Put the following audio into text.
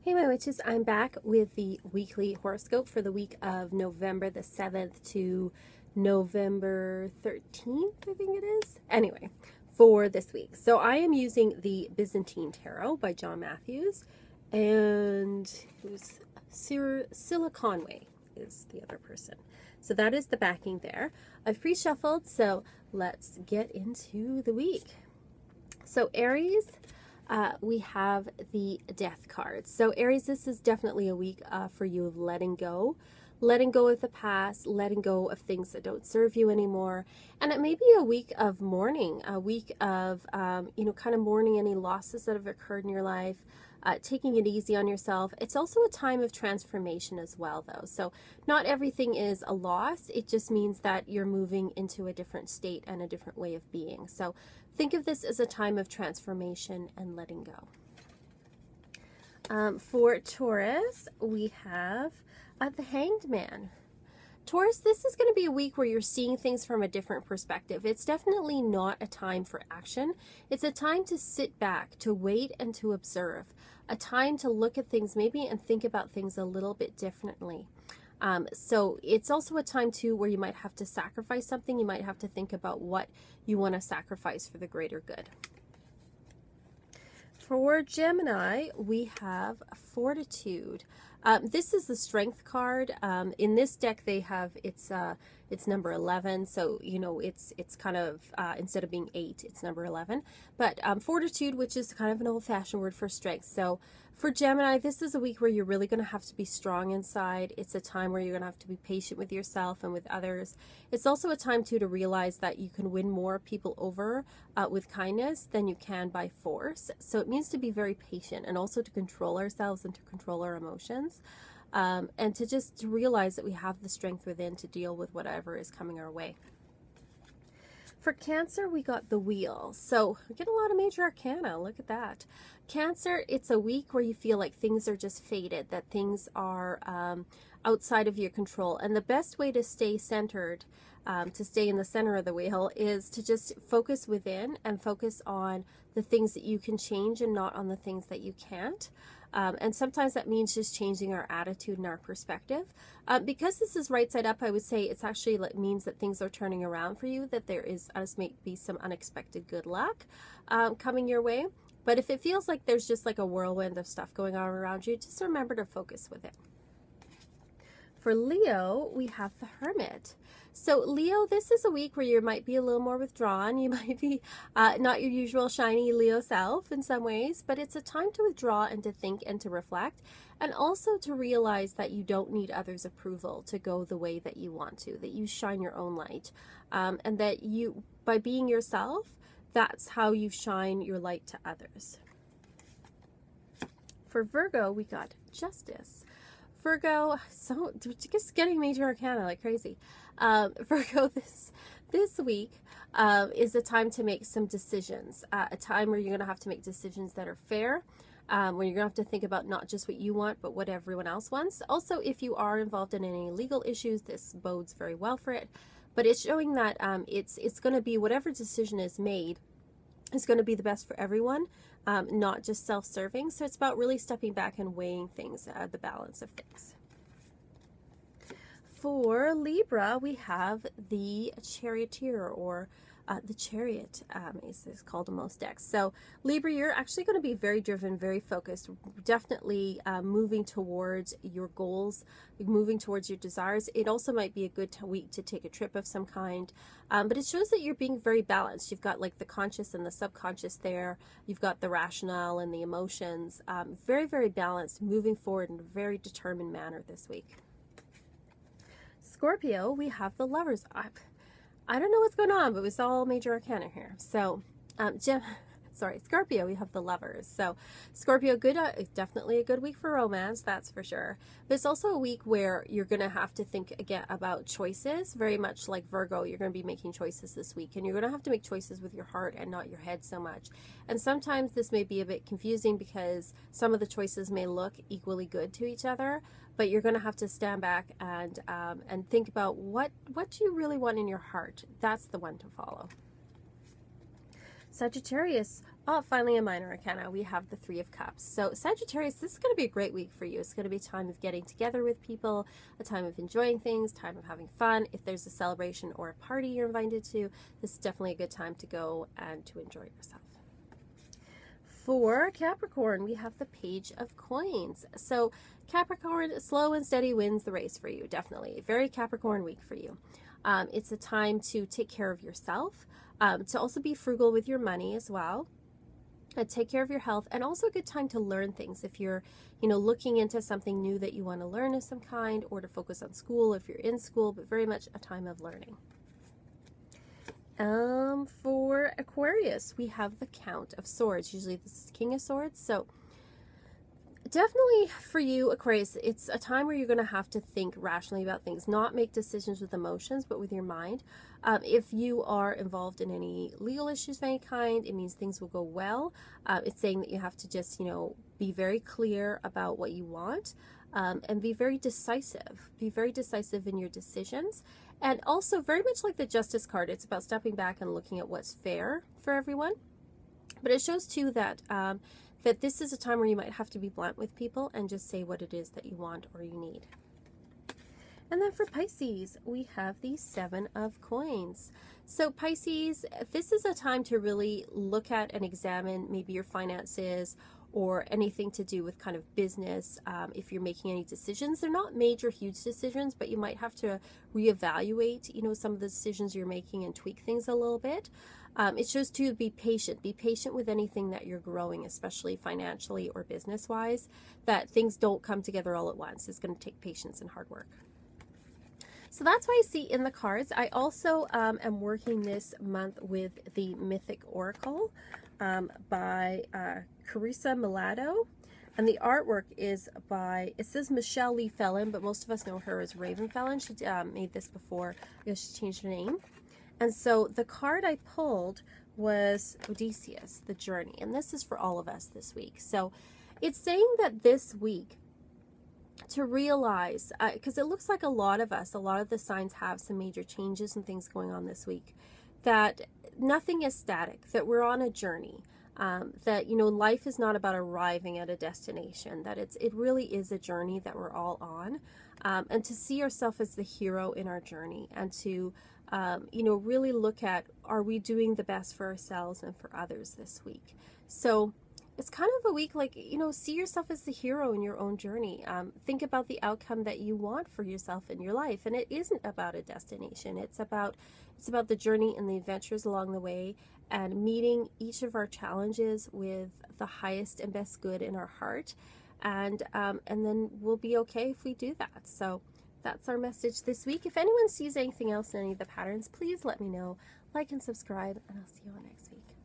Hey my witches, I'm back with the weekly horoscope for the week of November the 7th to November 13th, I think it is. Anyway, for this week. So I am using the Byzantine Tarot by John Matthews, and who's Scylla Conway is the other person. So that is the backing there. I've pre-shuffled, so let's get into the week. So Aries, we have the Death card. So Aries, this is definitely a week for you of letting go of the past, letting go of things that don't serve you anymore. And it may be a week of mourning, a week of, kind of mourning any losses that have occurred in your life, taking it easy on yourself. It's also a time of transformation as well, though. So not everything is a loss. It just means that you're moving into a different state and a different way of being. So think of this as a time of transformation and letting go. For Taurus, we have the Hanged Man. Taurus, this is going to be a week where you're seeing things from a different perspective. It's definitely not a time for action. It's a time to sit back, to wait, and to observe. A time to look at things maybe and think about things a little bit differently. So it's also a time too where you might have to sacrifice something. You might have to think about what you want to sacrifice for the greater good. For Gemini, we have Fortitude. This is the Strength card. In this deck, they have it's number 11, so it's kind of instead of being 8, it's number 11. But Fortitude, which is kind of an old-fashioned word for strength. So for Gemini, this is a week where you're really going to have to be strong inside. It's a time where you're going to have to be patient with yourself and with others. It's also a time too to realize that you can win more people over with kindness than you can by force. So it means to be very patient and also to control ourselves and to control our emotions. And to just realize that we have the strength within to deal with whatever is coming our way. For Cancer, we got the Wheel. So we get a lot of major arcana. Look at that. Cancer, it's a week where you feel like things are just fated, that things are outside of your control. And the best way to stay centered, to stay in the center of the wheel, is to just focus within and focus on the things that you can change and not on the things that you can't. And sometimes that means just changing our attitude and our perspective. Because this is right side up, I would say it's actually means that things are turning around for you, that there is may be some unexpected good luck coming your way. But if it feels like there's just like a whirlwind of stuff going on around you, just remember to focus with it. For Leo, we have the Hermit. So Leo, this is a week where you might be a little more withdrawn. You might be not your usual shiny Leo self in some ways, but it's a time to withdraw and to think and to reflect, and also to realize that you don't need others' approval to go the way that you want to, that you shine your own light, and that you, by being yourself, that's how you shine your light to others. For Virgo, we got Justice. Virgo, so just getting major arcana like crazy. Virgo, this week is a time to make some decisions, a time where you're going to have to make decisions that are fair, where you're going to have to think about not just what you want, but what everyone else wants. Also, if you are involved in any legal issues, this bodes very well for it. But it's showing that it's going to be whatever decision is made is going to be the best for everyone, not just self-serving. So it's about really stepping back and weighing things, the balance of things. For Libra, we have the Charioteer, or the Chariot is called in most decks. So Libra, you're actually going to be very driven, very focused, definitely moving towards your goals, moving towards your desires. It also might be a good week to take a trip of some kind, but it shows that you're being very balanced. You've got like the conscious and the subconscious there. You've got the rationale and the emotions. Very, very balanced, moving forward in a very determined manner this week. Scorpio, we have the Lovers. I don't know what's going on, but it's all major arcana here. So, Scorpio, we have the Lovers. So, Scorpio, definitely a good week for romance, that's for sure. But it's also a week where you're going to have to think again about choices, very much like Virgo. You're going to be making choices this week, and you're going to have to make choices with your heart and not your head so much. And sometimes this may be a bit confusing because some of the choices may look equally good to each other, but you're going to have to stand back and think about what you really want in your heart. That's the one to follow. Sagittarius, oh, finally a minor arcana. We have the Three of Cups. So Sagittarius, this is going to be a great week for you. It's going to be a time of getting together with people, a time of enjoying things, time of having fun. If there's a celebration or a party you're invited to, this is definitely a good time to go and to enjoy yourself. For Capricorn, we have the Page of Coins. So Capricorn, slow and steady wins the race for you, definitely. A very Capricorn week for you. It's a time to take care of yourself, to also be frugal with your money as well, and take care of your health, and also a good time to learn things. If you're, looking into something new that you want to learn of some kind, or to focus on school if you're in school, but very much a time of learning. For Aquarius, we have the Count of Swords. Usually this is King of Swords. So definitely for you, Aquarius, it's a time where you're going to have to think rationally about things, not make decisions with emotions, but with your mind. If you are involved in any legal issues of any kind, it means things will go well. It's saying that you have to just, be very clear about what you want, and be very decisive. Be very decisive in your decisions. And also very much like the Justice card, it's about stepping back and looking at what's fair for everyone. But it shows too that that this is a time where you might have to be blunt with people and just say what it is that you want or you need. And then for Pisces, we have the Seven of Coins. So Pisces, this is a time to really look at and examine maybe your finances or anything to do with kind of business. If you're making any decisions, they're not major, huge decisions, but you might have to reevaluate, some of the decisions you're making and tweak things a little bit. It shows to be patient. Be patient with anything that you're growing, especially financially or business-wise, that things don't come together all at once. It's going to take patience and hard work. So that's what I see in the cards. I also am working this month with the Mythic Oracle by Carissa Milado. And the artwork is by, it says Michelle Lee Felon, but most of us know her as Raven Felon. She made this before. I guess she changed her name. And so the card I pulled was Odysseus, the journey. And this is for all of us this week. So it's saying that this week, to realize, because it looks like a lot of the signs have some major changes and things going on this week, that nothing is static, that we're on a journey, that, life is not about arriving at a destination, that it really is a journey that we're all on, and to see ourselves as the hero in our journey, and to, really look at, are we doing the best for ourselves and for others this week? So it's kind of a week like, see yourself as the hero in your own journey. Think about the outcome that you want for yourself in your life. And it isn't about a destination. It's about the journey and the adventures along the way, and meeting each of our challenges with the highest and best good in our heart. And then we'll be okay if we do that. So that's our message this week. If anyone sees anything else in any of the patterns, please let me know. Like and subscribe, and I'll see you all next week.